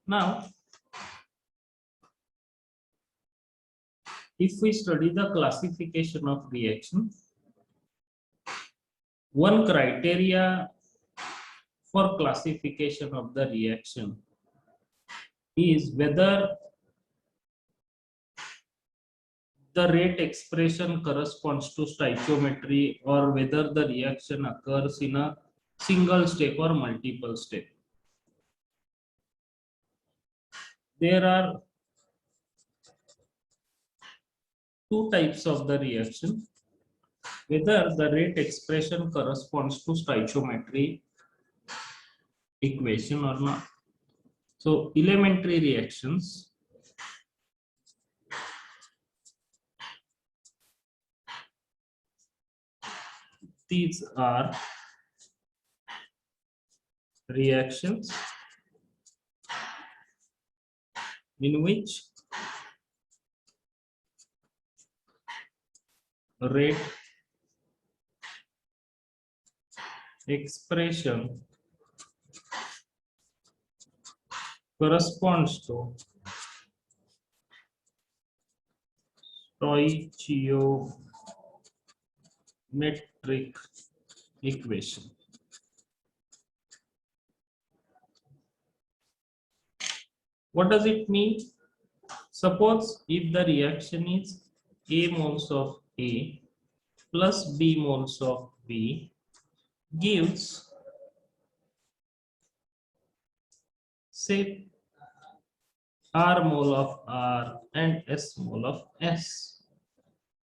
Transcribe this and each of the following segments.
Now, if we study the classification of reaction, one criteria for classification of the reaction is whether the rate expression corresponds to stoichiometry or whether the reaction occurs in a single step or multiple step. There are two types of the reaction, whether the rate expression corresponds to stoichiometry equation or not. So elementary reactions, these are reactions in which rate expression corresponds to stoichiometric equation. What does it mean? Suppose if the reaction is A moles of A plus B moles of B gives, say, R mole of R and S mole of S.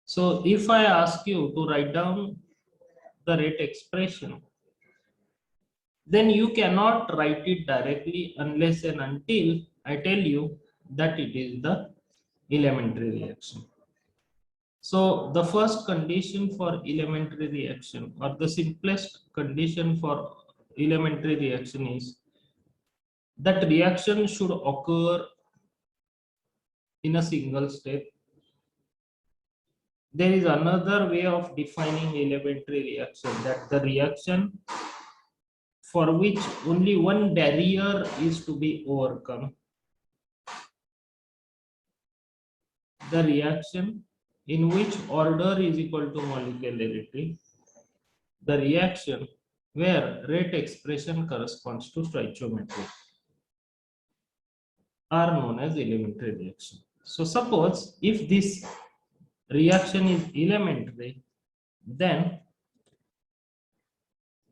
So if I ask you to write down the rate expression, then you cannot write it directly unless and until I tell you that it is the elementary reaction. So the first condition for elementary reaction, or the simplest condition for elementary reaction, is that reaction should occur in a single step. There is another way of defining elementary reaction, that the reaction for which only one barrier is to be overcome. The reaction in which order is equal to molecularity. The reaction where rate expression corresponds to stoichiometry are known as elementary reaction. So suppose if this reaction is elementary, then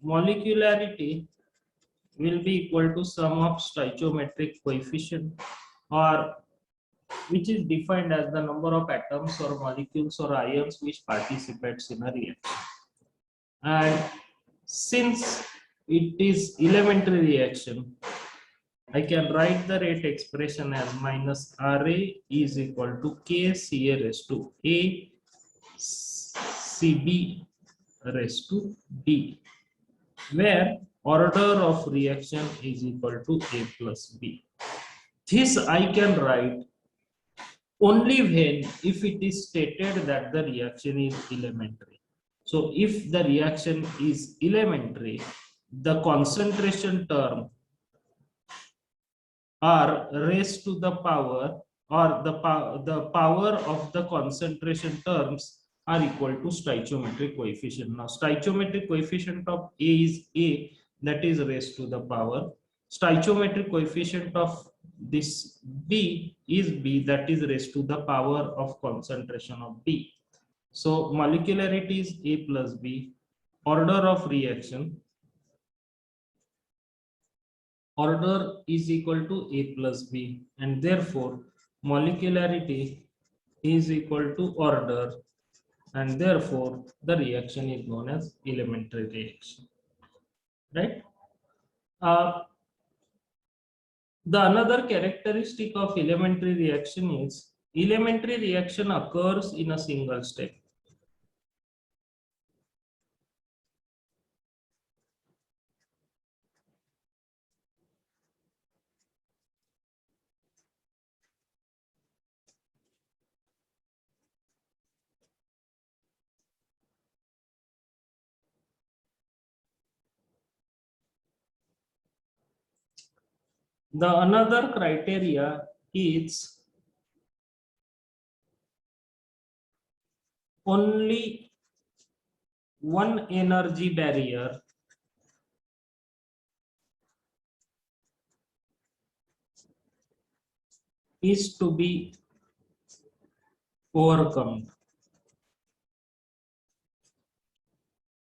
molecularity will be equal to sum of stoichiometric coefficient, or which is defined as the number of atoms or molecules or ions which participates in a reaction. And since it is elementary reaction, I can write the rate expression as minus Ra is equal to K Ca raised to A Cb raised to D, where order of reaction is equal to A plus B. This I can write only when if it is stated that the reaction is elementary. So if the reaction is elementary, the concentration term are raised to the power, or the power of the concentration terms are equal to stoichiometric coefficient. Now stoichiometric coefficient of A is A, that is raised to the power. Stoichiometric coefficient of this B is B, that is raised to the power of concentration of B. So molecularity is A plus B. Order of reaction, order is equal to A plus B, and therefore molecularity is equal to order, and therefore the reaction is known as elementary reaction, right? The another characteristic of elementary reaction is elementary reaction occurs in a single step. The another criteria is only one energy barrier is to be overcome.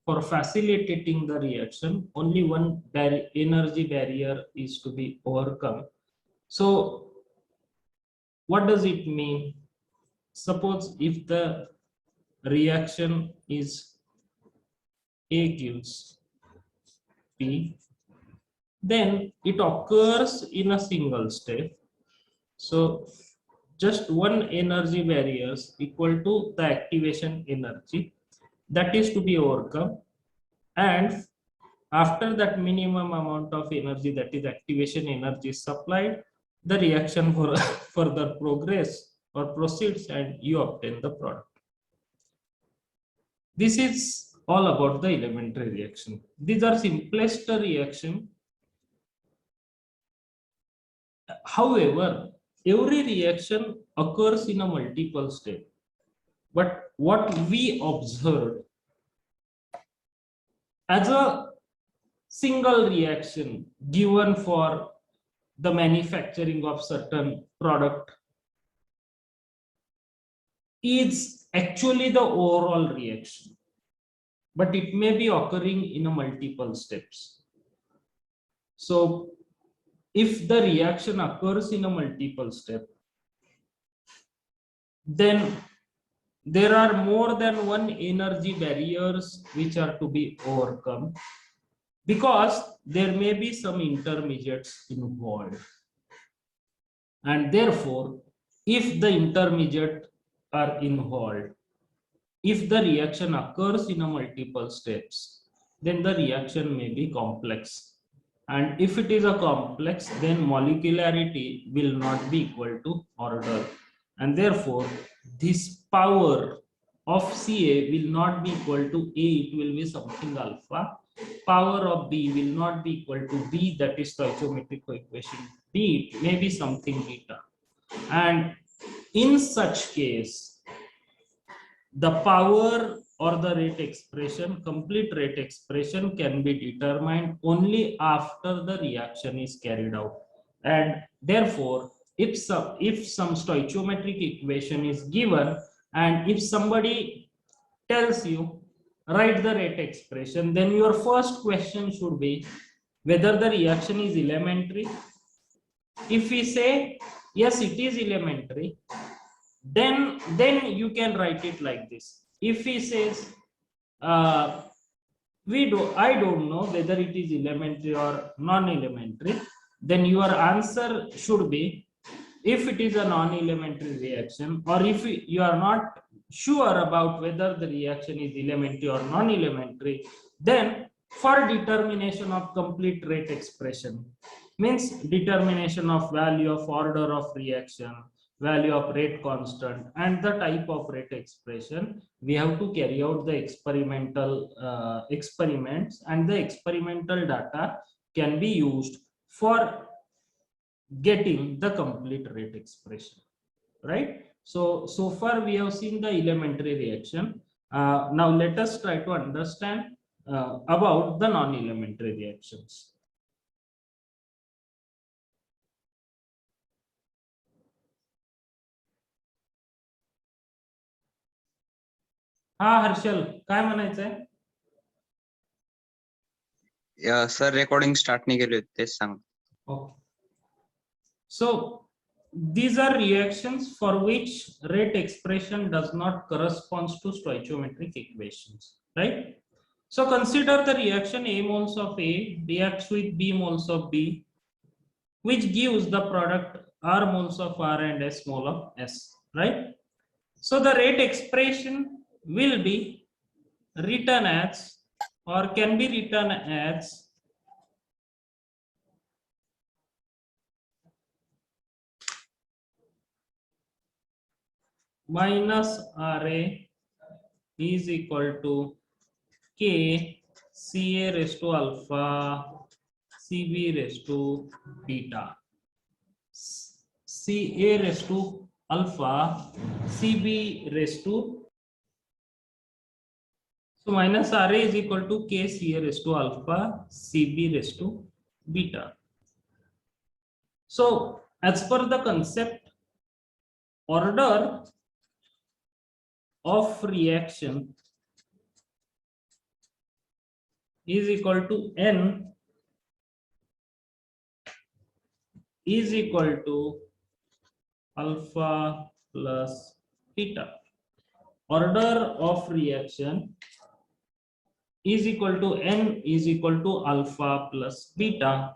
For facilitating the reaction, only one energy barrier is to be overcome. So, what does it mean? Suppose if the reaction is A gives B, then it occurs in a single step. So, just one energy barriers equal to the activation energy that is to be overcome, and after that minimum amount of energy, that is activation energy, is supplied, the reaction for further progress or proceeds and you obtain the product. This is all about the elementary reaction. These are simplest reaction. However, every reaction occurs in a multiple step. But what we observed as a single reaction given for the manufacturing of certain product is actually the overall reaction, but it may be occurring in a multiple steps. So if the reaction occurs in a multiple step, then there are more than one energy barriers which are to be overcome, because there may be some intermediates involved, and therefore if the intermediate are involved, if the reaction occurs in a multiple steps, then the reaction may be complex, and if it is a complex, then molecularity will not be equal to order, and therefore this power of Ca will not be equal to A, it will be something alpha. Power of B will not be equal to B, that is stoichiometric coefficient B, it may be something beta. And in such case, the power or the rate expression, complete rate expression, can be determined only after the reaction is carried out. And therefore, if some stoichiometric equation is given, and if somebody tells you write the rate expression, then your first question should be whether the reaction is elementary. If we say yes, it is elementary, then you can write it like this. If he says I don't know whether it is elementary or non-elementary, then your answer should be, if it is a non-elementary reaction, or if you are not sure about whether the reaction is elementary or non-elementary, then for determination of complete rate expression, means determination of value of order of reaction, value of rate constant, and the type of rate expression, we have to carry out the experimental experiments, and the experimental data can be used for getting the complete rate expression, right? So far we have seen the elementary reaction. Now let us try to understand about the non-elementary reactions. हा हर्षल, काय म्हणायचंय? Sir recording start नाही केली होती, तेच सांग. Okay. So these are reactions for which rate expression does not correspond to stoichiometric equations, right? So consider the reaction A moles of A reacts with B moles of B, which gives the product R moles of R and S mole of S, right? So the rate expression will be written as, or can be written as, minus RA is equal to K Ca raised to alpha, Cb raised to beta, Ca raised to alpha Cb raised to, so minus Ra is equal to Kca raised to alpha Cb raised to beta. So as per the concept, order of reaction is equal to n is equal to alpha plus beta. Order of reaction is equal to n is equal to alpha plus beta.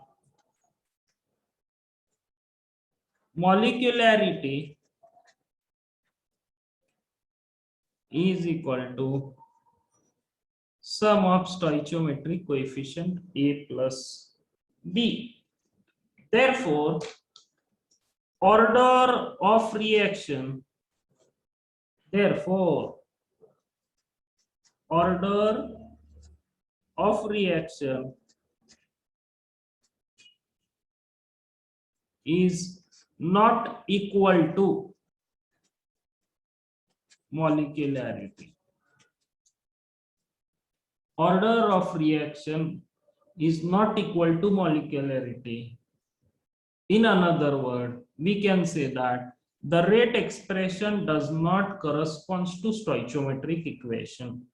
Molecularity is equal to sum of stoichiometric coefficient A plus B. Therefore, order of reaction, order of reaction is not equal to molecularity. Order of reaction is not equal to molecularity. In another word, we can say that the rate expression does not correspond to stoichiometric equation,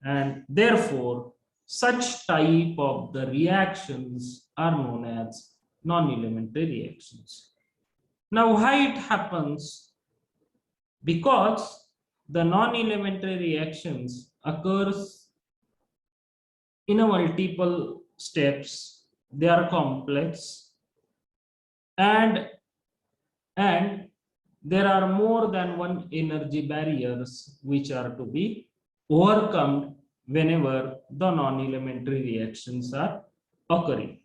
and therefore such type of the reactions are known as non-elementary reactions. Now why it happens? Because the non-elementary reactions occurs in a multiple steps, they are complex, and there are more than one energy barriers which are to be overcome whenever the non-elementary reactions are occurring.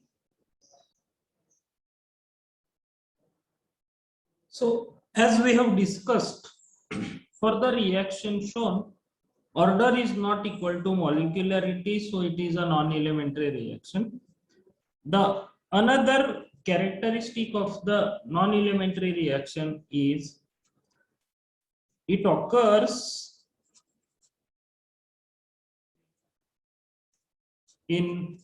So as we have discussed, for the reaction shown, order is not equal to molecularity, so it is a non-elementary reaction. The another characteristic of the non-elementary reaction is it occurs in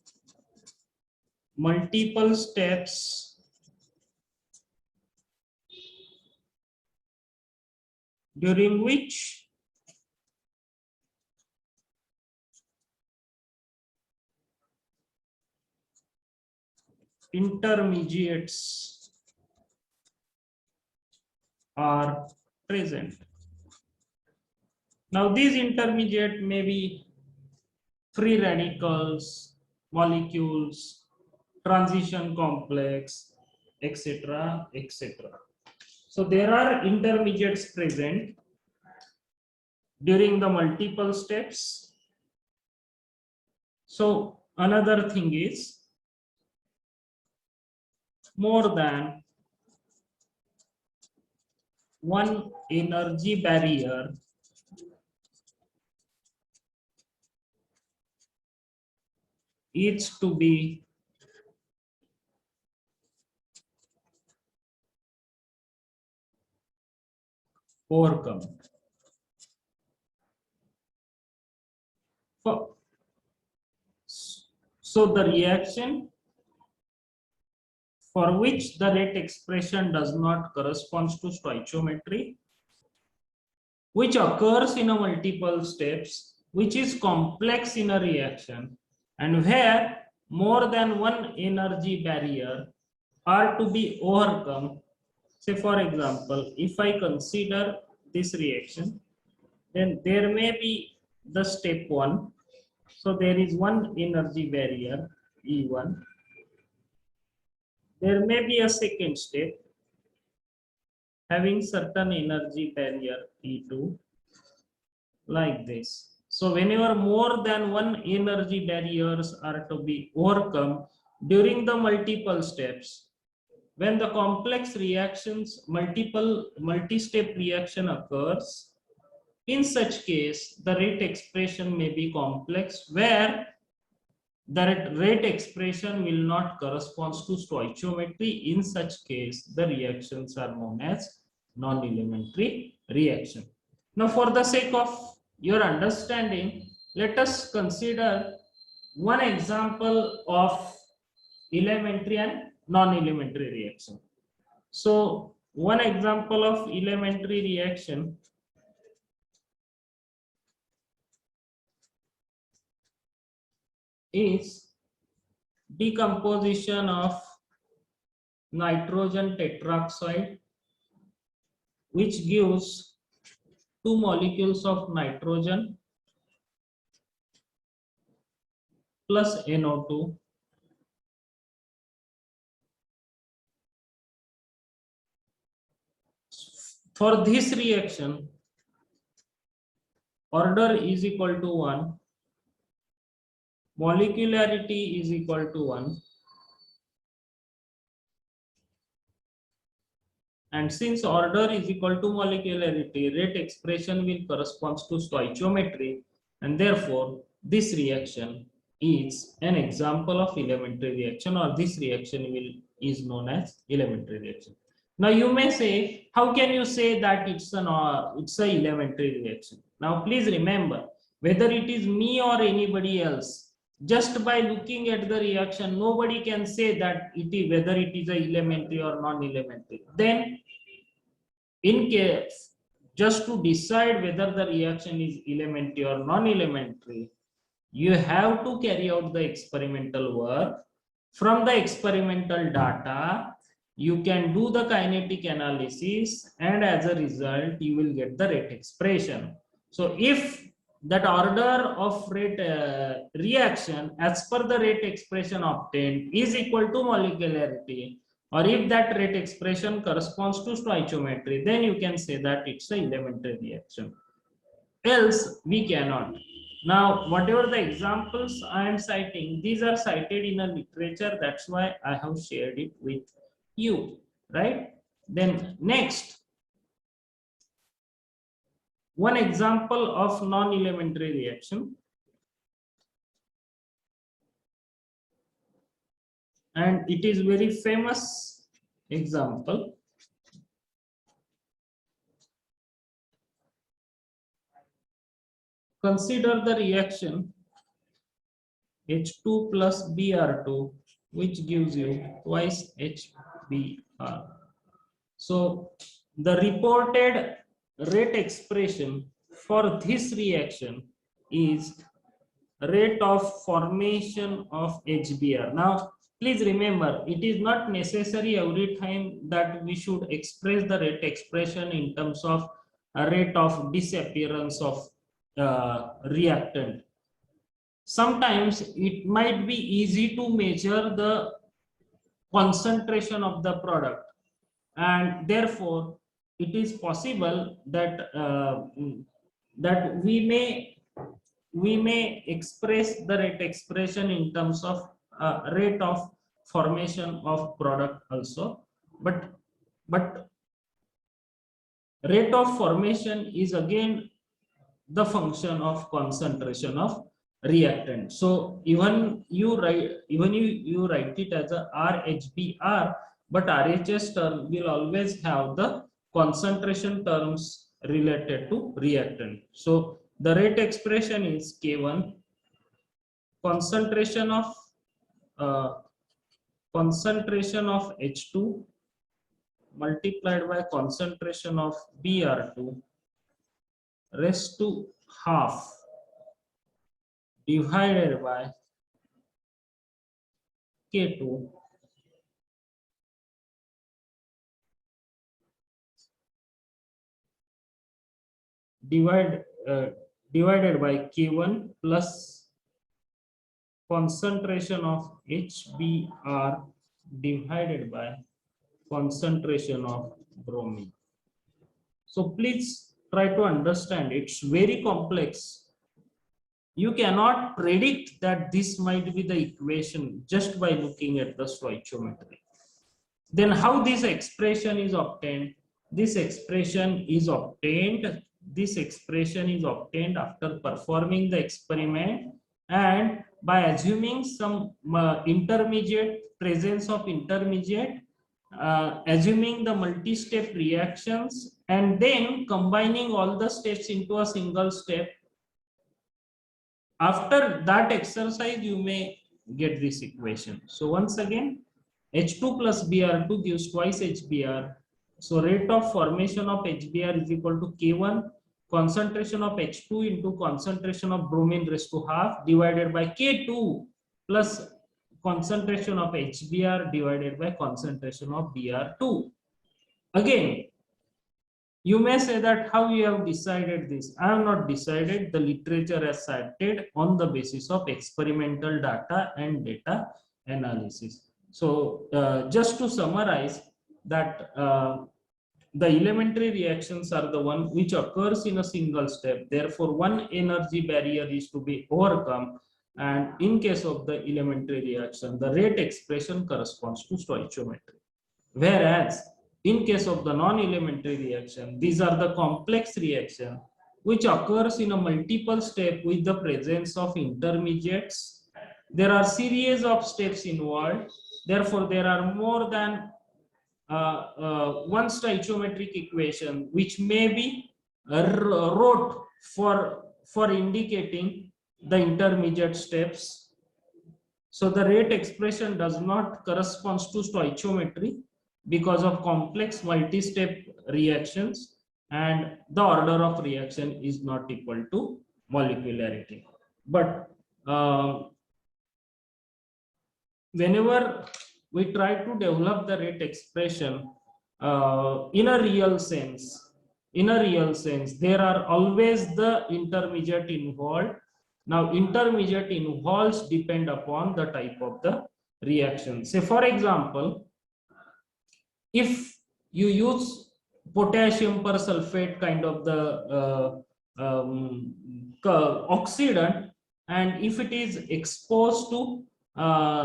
multiple steps during which intermediates are present. Now these intermediate may be free radicals, molecules, transition complex, etc., etc. So there are intermediates present during the multiple steps. So another thing is more than one energy barrier is to be overcome. So the reaction for which the rate expression does not correspond to stoichiometry, which occurs in a multiple steps, which is complex in a reaction, and where more than one energy barrier are to be overcome. Say for example, if I consider this reaction, then there may be the step 1. So there is one energy barrier E1. There may be a second step having certain energy barrier E2, like this. So whenever more than one energy barriers are to be overcome during the multiple steps, when the complex reactions, multi-step reaction occurs, in such case, the rate expression may be complex, where that rate expression will not correspond to stoichiometry. In such case, the reactions are known as non-elementary reaction. Now, for the sake of your understanding, let us consider one example of elementary and non-elementary reaction. So, one example of elementary reaction is decomposition of nitrogen tetroxide, which gives two molecules of nitrogen plus NO2 for this reaction. Order is equal to 1, molecularity is equal to 1, and since order is equal to molecularity, rate expression will correspond to stoichiometry, and therefore this reaction is an example of elementary reaction, or this reaction is known as elementary reaction. Now you may say, how can you say that it's an elementary reaction? Now please remember, whether it is me or anybody else, just by looking at the reaction, nobody can say that whether it is a elementary or non-elementary. Then in case, just to decide whether the reaction is elementary or non-elementary, you have to carry out the experimental work. From the experimental data, you can do the kinetic analysis, and as a result, you will get the rate expression. So if that order of rate reaction as per the rate expression obtained is equal to molecularity, or if that rate expression corresponds to stoichiometry, then you can say that it's an elementary reaction. Else we cannot. Now, whatever the examples I am citing, these are cited in a literature. That's why I have shared it with you, right? Then next, one example of non-elementary reaction, and it is very famous example. Consider the reaction H2 plus Br2, which gives you twice HBr. So the reported rate expression for this reaction is rate of formation of HBr. Now, please remember, it is not necessary every time that we should express the rate expression in terms of a rate of disappearance of reactant. Sometimes it might be easy to measure the concentration of the product, and therefore it is possible that that we may express the rate expression in terms of rate of formation of product also, but rate of formation is again the function of concentration of reactant. So even you write it as a RHBr, but RHS term will always have the concentration terms related to reactant. So the rate expression is K1, concentration of H2 multiplied by concentration of Br2 raised to half divided by K2 divided by K1 plus concentration of HBr divided by concentration of bromine. So please try to understand, it's very complex. You cannot predict that this might be the equation just by looking at the stoichiometry. Then how this expression is obtained? This expression is obtained after performing the experiment and by assuming some intermediate presence of intermediate, assuming the multi-step reactions, and then combining all the steps into a single step. After that exercise, you may get this equation. So once again, H2 plus Br2 gives twice HBr. So rate of formation of HBr is equal to K1 concentration of H2 into concentration of bromine raised to half divided by K2 plus concentration of HBr divided by concentration of Br2. Again, you may say that how you have decided this. I have not decided. The literature has cited on the basis of experimental data and data analysis. So just to summarize that the elementary reactions are the one which occurs in a single step. Therefore, one energy barrier is to be overcome. And in case of the elementary reaction, the rate expression corresponds to stoichiometry. Whereas in case of the non-elementary reaction, these are the complex reaction which occurs in a multiple step with the presence of intermediates. There are series of steps involved. Therefore, there are more than one stoichiometric equation which may be wrote for indicating the intermediate steps. So the rate expression does not correspond to stoichiometry because of complex multi-step reactions, and the order of reaction is not equal to molecularity. But whenever we try to develop the rate expression in a real sense, there are always the intermediate involved. Now, intermediate involves depend upon the type of the reaction. Say, for example, if you use potassium persulfate kind of the oxidant, and if it is exposed to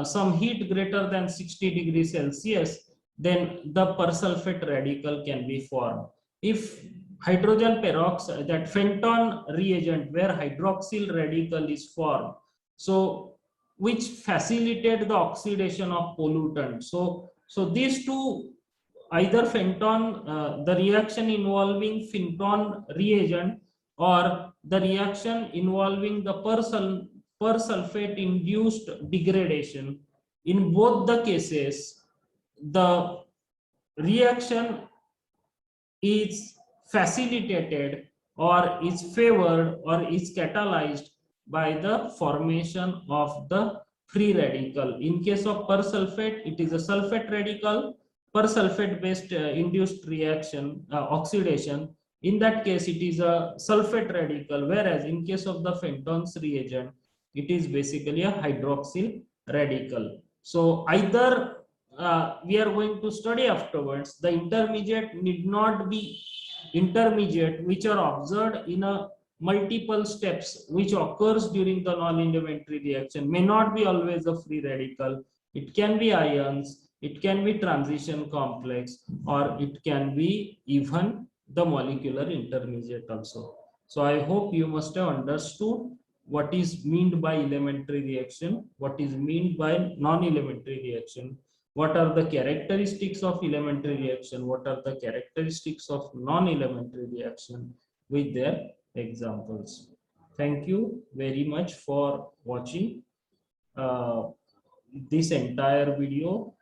some heat greater than 60 degrees Celsius, then the persulfate radical can be formed. If hydrogen peroxide, that Fenton reagent where hydroxyl radical is formed, so which facilitate the oxidation of pollutant. So these two, either Fenton, the reaction involving Fenton reagent, or the reaction involving the persulfate induced degradation, in both the cases, the reaction is facilitated or is favored or is catalyzed by the formation of the free radical. In case of persulfate, it is a sulfate radical, persulfate based induced reaction, oxidation. In that case, it is a sulfate radical, whereas in case of the Fenton's reagent, it is basically a hydroxyl radical. So either we are going to study afterwards, the intermediate need not be intermediate which are observed in a multiple steps which occurs during the non-elementary reaction, may not be always a free radical. It can be ions, it can be transition complex, or it can be even the molecular intermediate also. So I hope you must have understood what is meant by elementary reaction, what is meant by non-elementary reaction, what are the characteristics of elementary reaction, what are the characteristics of non-elementary reaction, with their examples. Thank you very much for watching this entire video.